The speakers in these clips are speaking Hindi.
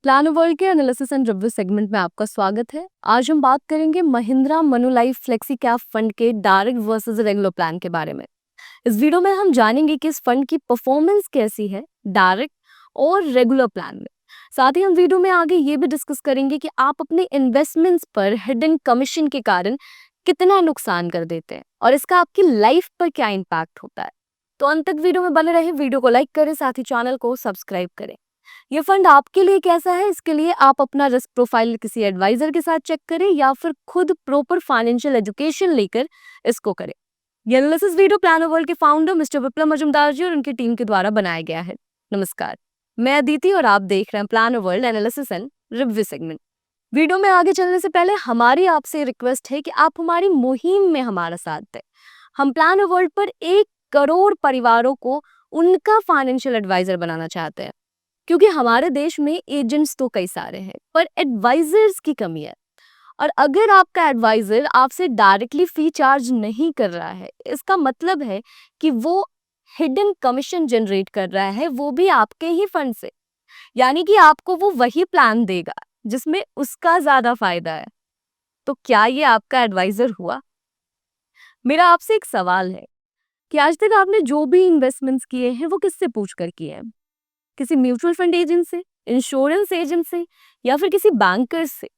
प्लान वर्ल्ड के एनालिसिस एंड रिव्यू सेगमेंट में आपका स्वागत है। आज हम बात करेंगे Mahindra Manulife flexi cap fund के डायरेक्ट वर्सेस रेगुलर प्लान के बारे में। इस वीडियो में हम जानेंगे कि इस फंड की परफॉर्मेंस कैसी है डायरेक्ट और रेगुलर प्लान में। साथ ही हम वीडियो में आगे ये भी डिस्कस करेंगे कि आप अपने इन्वेस्टमेंट्स पर हिडन कमीशन के कारण कितना नुकसान कर देते हैं और इसका आपकी लाइफ पर क्या इम्पैक्ट होता है। तो अंत तक वीडियो में बने रहे, वीडियो को लाइक करें, साथ ही चैनल को सब्सक्राइब करें। ये फंड आपके लिए कैसा है, इसके लिए आप अपना रिस्क प्रोफाइल किसी एडवाइजर के साथ चेक करें या फिर खुद प्रॉपर फाइनेंशियल एजुकेशन लेकर इसको करें। ये एनालिसिस वीडियो प्लान वर्ल्ड के फाउंडर मिस्टर विप्लव मजुमदार जी और उनकी टीम के द्वारा बनाया गया है। नमस्कार, मैं अदिति और आप देख रहे हैं plan world analysis and review segment. Video में आगे चलने से पहले हमारी आपसे रिक्वेस्ट है कि आप हमारी मुहिम में हमारा साथ दें। हम प्लान वर्ल्ड पर 1 करोड़ परिवारों को उनका फाइनेंशियल एडवाइजर बनाना चाहते हैं, क्योंकि हमारे देश में एजेंट्स तो कई सारे हैं पर एडवाइजर्स की कमी है। और अगर आपका एडवाइजर आपसे डायरेक्टली फी चार्ज नहीं कर रहा है, इसका मतलब है कि वो हिडन कमीशन जनरेट कर रहा है, वो भी आपके ही फंड से। यानी कि आपको वो वही प्लान देगा जिसमें उसका ज्यादा फायदा है। तो क्या ये आपका एडवाइजर हुआ? मेरा आपसे एक सवाल है कि आज तक आपने जो भी इन्वेस्टमेंट्स किए हैं वो किससे पूछ कर किए हैं? किसी म्यूचुअल फंड एजेंट से, इंश्योरेंस एजेंट से या फिर किसी बैंकर से?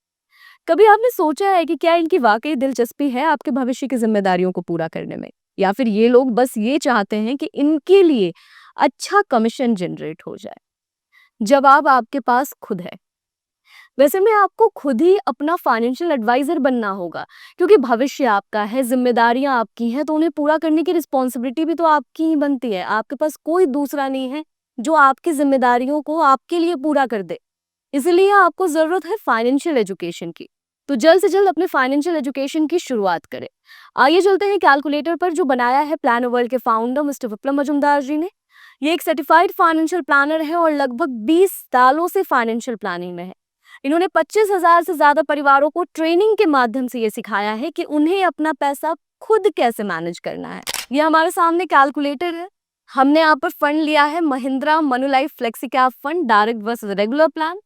कभी आपने सोचा है कि क्या इनकी वाकई दिलचस्पी है आपके भविष्य की जिम्मेदारियों को पूरा करने में, या फिर ये लोग बस ये चाहते हैं कि इनके लिए अच्छा कमीशन जनरेट हो जाए? जवाब आपके पास खुद है। वैसे में आपको खुद ही अपना फाइनेंशियल एडवाइजर बनना होगा, क्योंकि भविष्य आपका है, जिम्मेदारियां आपकी हैं, तो उन्हें पूरा करने की रिस्पॉन्सिबिलिटी भी तो आपकी ही बनती है। आपके पास कोई दूसरा नहीं है जो आपकी जिम्मेदारियों को आपके लिए पूरा कर दे। इसलिए आपको जरूरत है फाइनेंशियल एजुकेशन की। तो जल्द से जल्द अपने फाइनेंशियल एजुकेशन की शुरुआत करें। आइए चलते हैं कैलकुलेटर पर, जो बनाया है प्लान वर्ल्ड के फाउंडर मिस्टर विप्लव मजुमदार जी ने। ये एक सर्टिफाइड फाइनेंशियल प्लानर है और लगभग 20 सालों से फाइनेंशियल प्लानिंग में है। इन्होंने 25,000 से ज्यादा परिवारों को ट्रेनिंग के माध्यम से ये सिखाया है कि उन्हें अपना पैसा खुद कैसे मैनेज करना है। ये हमारे सामने कैलकुलेटर है। हमने यहाँ पर फंड लिया है Mahindra Manulife flexi cap fund direct versus regular plan.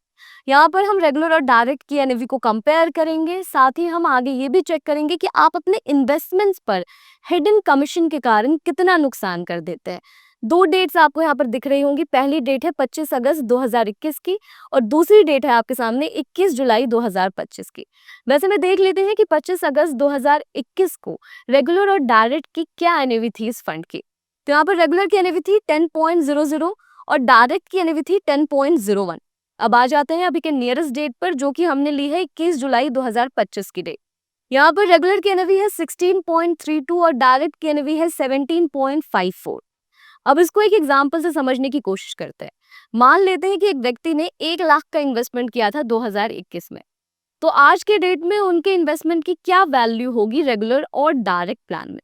यहाँ पर हम रेगुलर और डायरेक्ट की एनएवी को कंपेयर करेंगे। साथ ही हम आगे ये भी चेक करेंगे कि आप अपने इन्वेस्टमेंट्स पर हिडन कमीशन के कारण कितना नुकसान कर देते हैं। 2 डेट्स आपको यहाँ पर दिख रही होंगी। पहली डेट है 25 अगस्त 2021 की और दूसरी डेट है आपके सामने 21 जुलाई 2025 की। वैसे में देख लेते हैं कि 25 अगस्त 2021 को रेगुलर और डायरेक्ट की क्या एनएवी थी इस फंड की। तो यहाँ पर रेगुलर की एनएवी थी 10.00 और डायरेक्ट की एनएवी थी 10.01। अब आ जाते हैं अभी के नियरेस्ट डेट पर, जो कि हमने ली है 21 जुलाई 2025 की डेट। यहाँ पर रेगुलर की एनएवी है 16.32 और डायरेक्ट की एनएवी है 17.54। अब इसको एक एग्जाम्पल से समझने की कोशिश करते हैं। मान लेते हैं कि एक व्यक्ति ने 1 लाख का इन्वेस्टमेंट किया था 2021 में। तो आज के डेट में उनके इन्वेस्टमेंट की क्या वैल्यू होगी रेगुलर और डायरेक्ट प्लान में?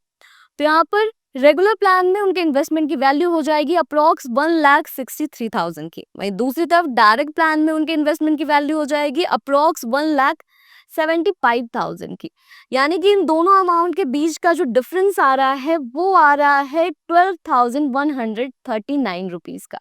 तो यहाँ पर रेगुलर प्लान में उनके इन्वेस्टमेंट की वैल्यू हो जाएगी अप्रॉक्स 1,63,000 की। वहीं दूसरी तरफ डायरेक्ट प्लान में उनके इन्वेस्टमेंट की वैल्यू हो जाएगी अप्रॉक्स 1,75,000 की। यानी कि इन दोनों अमाउंट के बीच का जो डिफरेंस आ रहा है वो आ रहा है 12,139 रुपीज का।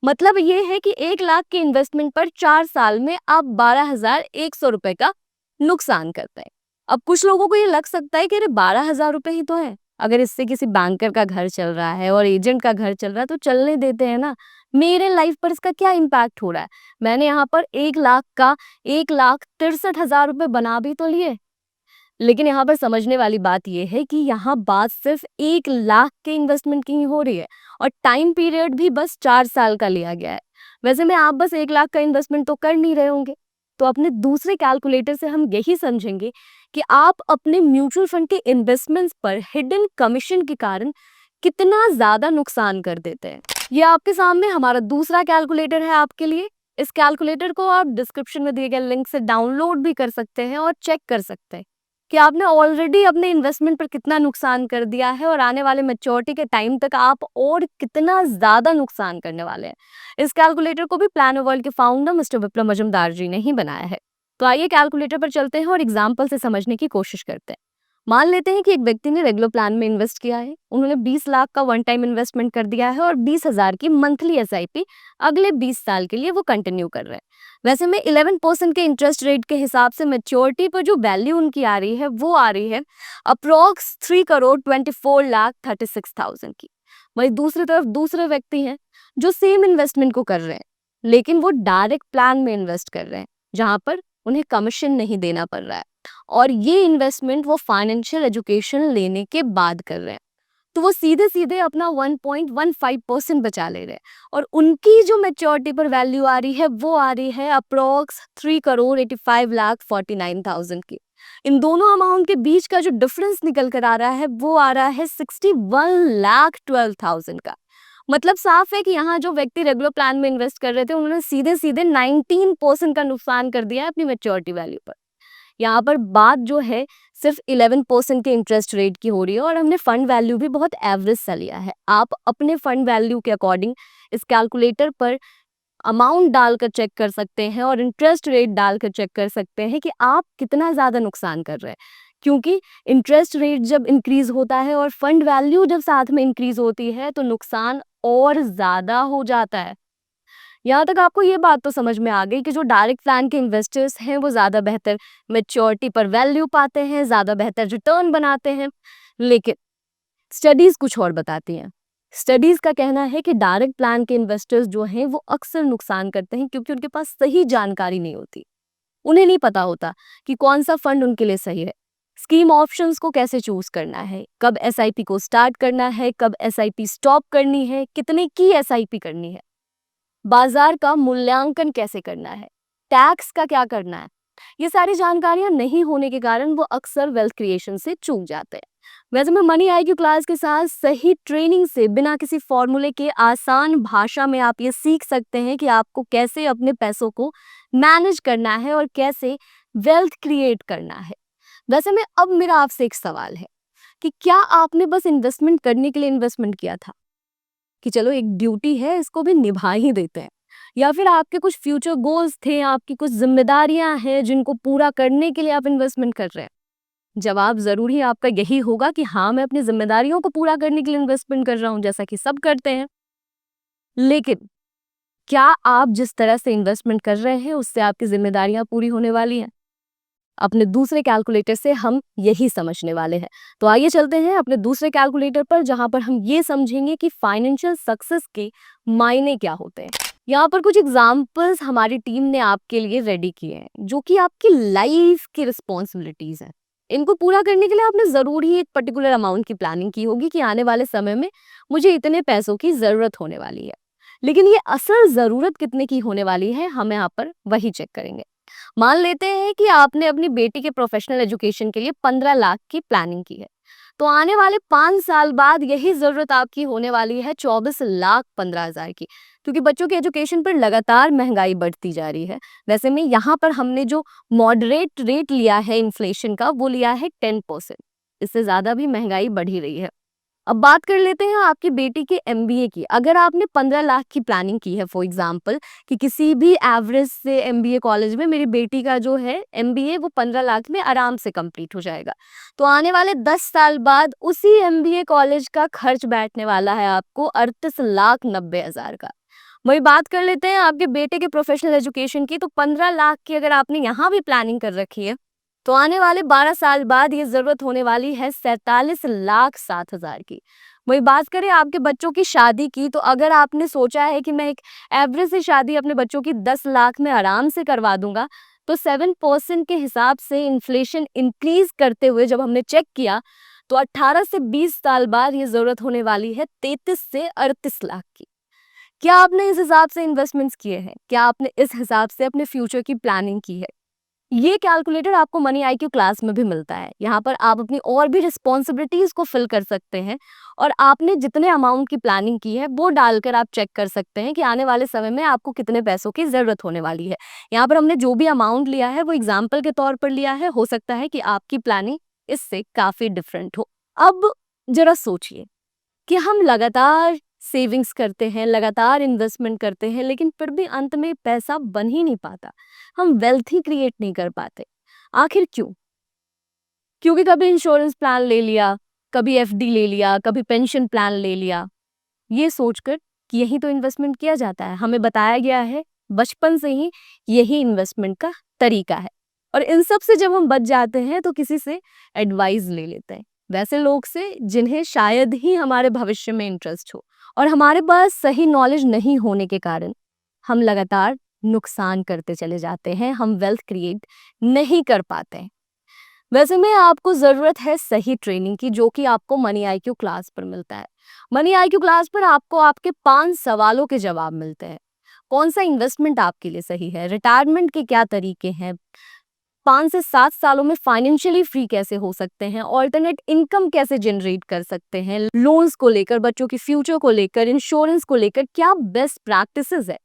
मतलब ये है कि 1 लाख के इन्वेस्टमेंट पर 4 साल में आप 12,100 रुपए का नुकसान करते हैं। अब कुछ लोगों को ये लग सकता है कि अरे 12,000 रुपए ही तो है, अगर इससे किसी बैंकर का घर चल रहा है और एजेंट का घर चल रहा है तो चलने देते हैं ना, मेरे लाइफ पर इसका क्या इम्पैक्ट हो रहा है। मैंने यहाँ पर 1 लाख का 1,63,000 रुपए बना भी तो लिए। लेकिन यहाँ पर समझने वाली बात यह है कि यहाँ बात सिर्फ 1 लाख के इन्वेस्टमेंट की ही हो रही है और टाइम पीरियड भी बस 4 साल का लिया गया है। वैसे में आप बस 1 लाख का इन्वेस्टमेंट तो कर नहीं रहे होंगे। तो अपने दूसरे कैलकुलेटर से हम यही समझेंगे कि आप अपने म्यूचुअल फंड के इन्वेस्टमेंट्स पर हिडन कमीशन के कारण कितना ज्यादा नुकसान कर देते हैं। ये आपके सामने हमारा दूसरा कैलकुलेटर है आपके लिए। इस कैलकुलेटर को आप डिस्क्रिप्शन में दिए गए लिंक से डाउनलोड भी कर सकते हैं और चेक कर सकते हैं कि आपने ऑलरेडी अपने इन्वेस्टमेंट पर कितना नुकसान कर दिया है और आने वाले मैच्योरिटी के टाइम तक आप और कितना ज्यादा नुकसान करने वाले हैं। इस कैलकुलेटर को भी प्लान वर्ल्ड के फाउंडर मिस्टर विप्लव मजुमदार जी ने ही बनाया है। तो आइए कैलकुलेटर पर चलते हैं और एग्जाम्पल से समझने की कोशिश करते हैं। मान लेते हैं कि एक व्यक्ति ने रेगुलर प्लान में इन्वेस्ट किया है, उन्होंने 20 लाख का वन टाइम इन्वेस्टमेंट कर दिया है और 20,000 की मंथली एसआईपी अगले 20 साल के लिए वो कंटिन्यू कर रहे हैं। वैसे में 11% के इंटरेस्ट रेट के हिसाब से मैच्योरिटी पर जो वैल्यू उनकी आ रही है वो आ रही है अप्रोक्स 3,24,36,000 की। वही दूसरी तरफ दूसरे व्यक्ति हैं जो सेम इन्वेस्टमेंट को कर रहे हैं, लेकिन वो डायरेक्ट प्लान में इन्वेस्ट कर रहे हैं जहां पर उन्हें कमीशन नहीं देना पड़ रहा है और ये इन्वेस्टमेंट वो फाइनेंशियल एजुकेशन लेने के बाद कर रहे हैं। तो वो सीधे सीधे अपना 1.15% बचा ले रहे हैं और उनकी जो मैच्योरिटी पर वैल्यू आ रही है वो आ रही है अप्रोक्स 3,85,49,000 की। इन दोनों अमाउंट के बीच का जो डिफरेंस निकल कर आ रहा है वो आ रहा है 61,12,000 का। मतलब साफ है कि यहाँ जो व्यक्ति रेगुलर प्लान में इन्वेस्ट कर रहे थे उन्होंने सीधे सीधे 19% का नुकसान कर दिया है अपनी मैच्योरिटी वैल्यू पर। यहाँ पर बात जो है सिर्फ 11% के इंटरेस्ट रेट की हो रही है और हमने फंड वैल्यू भी बहुत एवरेज सा लिया है। आप अपने फंड वैल्यू के अकॉर्डिंग इस कैलकुलेटर पर अमाउंट डालकर चेक कर सकते हैं और इंटरेस्ट रेट डालकर चेक कर सकते हैं कि आप कितना ज़्यादा नुकसान कर रहे हैं, क्योंकि इंटरेस्ट रेट जब इंक्रीज होता है और फंड वैल्यू जब साथ में इंक्रीज होती है तो नुकसान और ज़्यादा हो जाता है। यहाँ तक आपको ये बात तो समझ में आ गई कि जो डायरेक्ट प्लान के इन्वेस्टर्स हैं वो ज़्यादा बेहतर मैच्योरिटी पर वैल्यू पाते हैं, ज़्यादा बेहतर रिटर्न बनाते हैं। लेकिन स्टडीज़ कुछ और बताती हैं। स्टडीज़ का कहना है कि डायरेक्ट प्लान के इन्वेस्टर्स जो हैं वो अक्सर नुकसान करते हैं क्योंकि उनके पास सही जानकारी नहीं होती। उन्हें नहीं पता होता कि कौन सा फंड उनके लिए सही है, स्कीम ऑप्शंस को कैसे चूज करना है, कब एसआईपी को स्टार्ट करना है, कब एसआईपी स्टॉप करनी है, कितने की एसआईपी करनी है, बाजार का मूल्यांकन कैसे करना है, टैक्स का क्या करना है। ये सारी जानकारियां नहीं होने के कारण वो अक्सर वेल्थ क्रिएशन से चूक जाते हैं। वैसे मैं मनी आईक्यू क्लास के साथ सही ट्रेनिंग से बिना किसी फॉर्मूले के आसान भाषा में आप ये सीख सकते हैं कि आपको कैसे अपने पैसों को मैनेज करना है और कैसे वेल्थ क्रिएट करना है। वैसे में अब मेरा आपसे एक सवाल है कि क्या आपने बस इन्वेस्टमेंट करने के लिए इन्वेस्टमेंट किया था कि चलो एक ड्यूटी है इसको भी निभा ही देते हैं, या फिर आपके कुछ फ्यूचर गोल्स थे, आपकी कुछ जिम्मेदारियां हैं जिनको पूरा करने के लिए आप इन्वेस्टमेंट कर रहे हैं? जवाब जरूर ही आपका यही होगा कि हाँ, मैं अपनी जिम्मेदारियों को पूरा करने के लिए इन्वेस्टमेंट कर रहा हूँ, जैसा कि सब करते हैं। लेकिन क्या आप जिस तरह से इन्वेस्टमेंट कर रहे हैं उससे आपकी जिम्मेदारियां पूरी होने वाली हैं? अपने दूसरे कैलकुलेटर से हम यही समझने वाले हैं। तो आइए चलते हैं अपने दूसरे कैलकुलेटर पर, जहां पर हम ये समझेंगे कि फाइनेंशियल सक्सेस के मायने क्या होते हैं। यहाँ पर कुछ एग्जाम्पल्स हमारी टीम ने आपके लिए रेडी किए हैं जो कि आपकी लाइफ की रिस्पॉन्सिबिलिटीज हैं। इनको पूरा करने के लिए आपने जरूर ही एक पर्टिकुलर अमाउंट की प्लानिंग की होगी कि आने वाले समय में मुझे इतने पैसों की जरूरत होने वाली है। लेकिन ये असल जरूरत कितने की होने वाली है हम यहाँ पर वही चेक करेंगे। मान लेते हैं कि आपने अपनी बेटी के प्रोफेशनल एजुकेशन के लिए 15 लाख की प्लानिंग की है, तो आने वाले 5 साल बाद यही जरूरत आपकी होने वाली है 24,15,000 की, क्योंकि बच्चों के एजुकेशन पर लगातार महंगाई बढ़ती जा रही है। वैसे में यहाँ पर हमने जो मॉडरेट रेट लिया है इन्फ्लेशन का वो लिया है 10%। इससे ज्यादा भी महंगाई बढ़ ही रही है। अब बात कर लेते हैं आपकी बेटी के एमबीए की। अगर आपने 15 लाख की प्लानिंग की है फॉर एग्जांपल कि किसी भी एवरेज से एमबीए कॉलेज में मेरी बेटी का जो है एमबीए वो 15 लाख में आराम से कंप्लीट हो जाएगा, तो आने वाले 10 साल बाद उसी एमबीए कॉलेज का खर्च बैठने वाला है आपको 38,90,000 का। वही बात कर लेते हैं आपके बेटे के प्रोफेशनल एजुकेशन की, तो 15 लाख की अगर आपने यहाँ भी प्लानिंग कर रखी है तो आने वाले 12 साल बाद ये जरूरत होने वाली है 47,07,000 की। वही बात करें आपके बच्चों की शादी की, तो अगर आपने सोचा है कि मैं एक एवरेज से शादी अपने बच्चों की 10 लाख में आराम से करवा दूंगा, तो 7% के हिसाब से इन्फ्लेशन इंक्रीज करते हुए जब हमने चेक किया तो 18 से 20 साल बाद ये जरूरत होने वाली है 33 से 38 लाख की। क्या आपने इस हिसाब से इन्वेस्टमेंट्स किए हैं? क्या आपने इस हिसाब से अपने फ्यूचर की प्लानिंग की है? ये कैलकुलेटर आपको मनी आईक्यू क्लास में भी मिलता है। यहाँ पर आप अपनी और भी रिस्पॉन्सिबिलिटीज को फिल कर सकते हैं और आपने जितने अमाउंट की प्लानिंग की है वो डालकर आप चेक कर सकते हैं कि आने वाले समय में आपको कितने पैसों की जरूरत होने वाली है। यहाँ पर हमने जो भी अमाउंट लिया है वो एग्जाम्पल के तौर पर लिया है, हो सकता है कि आपकी प्लानिंग इससे काफी डिफरेंट हो। अब जरा सोचिए कि हम लगातार सेविंग्स करते हैं, लगातार इन्वेस्टमेंट करते हैं, लेकिन फिर भी अंत में पैसा बन ही नहीं पाता, हम वेल्थ ही क्रिएट नहीं कर पाते। आखिर क्यों? क्योंकि कभी इंश्योरेंस प्लान ले लिया, कभी एफडी ले लिया, कभी पेंशन प्लान ले लिया, ये सोचकर कि यही तो इन्वेस्टमेंट किया जाता है। हमें बताया गया है बचपन से ही यही इन्वेस्टमेंट का तरीका है। और इन सब से जब हम बच जाते हैं तो किसी से एडवाइस ले लेते हैं, वैसे लोग से जिन्हें शायद ही हमारे भविष्य में इंटरेस्ट हो। और हमारे पास सही नॉलेज नहीं होने के कारण हम लगातार नुकसान करते चले जाते हैं, हम वेल्थ क्रिएट नहीं कर पाते हैं। वैसे में आपको ज़रूरत है सही ट्रेनिंग की, जो कि आपको मनी आईक्यू क्लास पर मिलता है। मनी आईक्यू क्लास पर आपको आपके 5 सवालों के जवाब मिलते हैं। कौन सा इन्वेस्टमेंट आपके लिए सही है, रिटायरमेंट के क्या तरीके हैं, 5 से 7 सालों में फाइनेंशियली फ्री कैसे हो सकते हैं, ऑल्टरनेट इनकम कैसे जनरेट कर सकते हैं, लोन्स को लेकर, बच्चों के फ्यूचर को लेकर, इंश्योरेंस को लेकर क्या बेस्ट प्रैक्टिसेस है।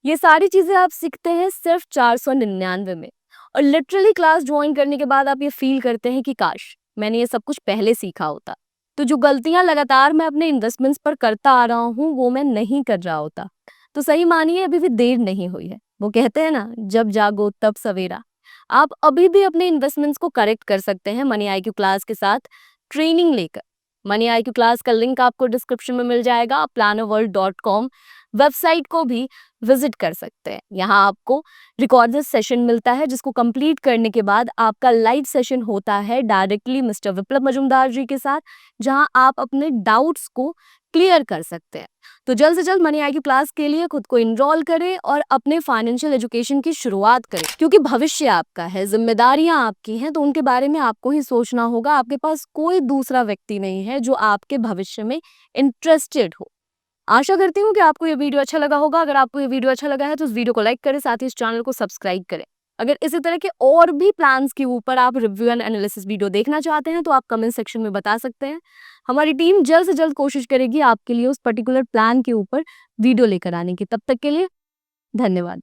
ये सारी चीज़ें आप सीखते हैं सिर्फ 499 में। और लिटरली क्लास ज्वाइन करने के बाद आप ये फील करते हैं कि काश मैंने ये सब कुछ पहले सीखा होता, तो जो गलतियां लगातार मैं अपने इन्वेस्टमेंट्स पर करता आ रहा हूँ वो मैं नहीं कर रहा होता। तो सही मानिए अभी भी देर नहीं हुई है। वो कहते हैं ना, जब जागो तब सवेरा। आप अभी भी अपने इन्वेस्टमेंट्स को करेक्ट कर सकते हैं मनी आईक्यू क्लास के साथ ट्रेनिंग लेकर। मनी आईक्यू क्लास का लिंक आपको डिस्क्रिप्शन में मिल जाएगा। plannerworld.com वेबसाइट को भी विजिट कर सकते हैं। यहाँ आपको रिकॉर्डेड सेशन मिलता है, जिसको कंप्लीट करने के बाद आपका लाइव सेशन होता है डायरेक्टली मिस्टर विप्लव मजूमदार जी के साथ, जहाँ आप अपने डाउट्स को क्लियर कर सकते हैं। तो जल्द से जल्द मनी आईक्यू क्लास के लिए खुद को इनरोल करें और अपने फाइनेंशियल एजुकेशन की शुरुआत करें, क्योंकि भविष्य आपका है, जिम्मेदारियां आपकी हैं, तो उनके बारे में आपको ही सोचना होगा। आपके पास कोई दूसरा व्यक्ति नहीं है जो आपके भविष्य में इंटरेस्टेड हो। आशा करती हूँ कि आपको ये वीडियो अच्छा लगा होगा। अगर आपको ये वीडियो अच्छा लगा है तो इस वीडियो को लाइक करें, साथ ही इस चैनल को सब्सक्राइब करें। अगर इसी तरह के और भी प्लान्स के ऊपर आप रिव्यू एंड एनालिसिस वीडियो देखना चाहते हैं तो आप कमेंट सेक्शन में बता सकते हैं। हमारी टीम जल्द से जल्द कोशिश करेगी आपके लिए उस पर्टिकुलर प्लान के ऊपर वीडियो लेकर आने की। तब तक के लिए धन्यवाद।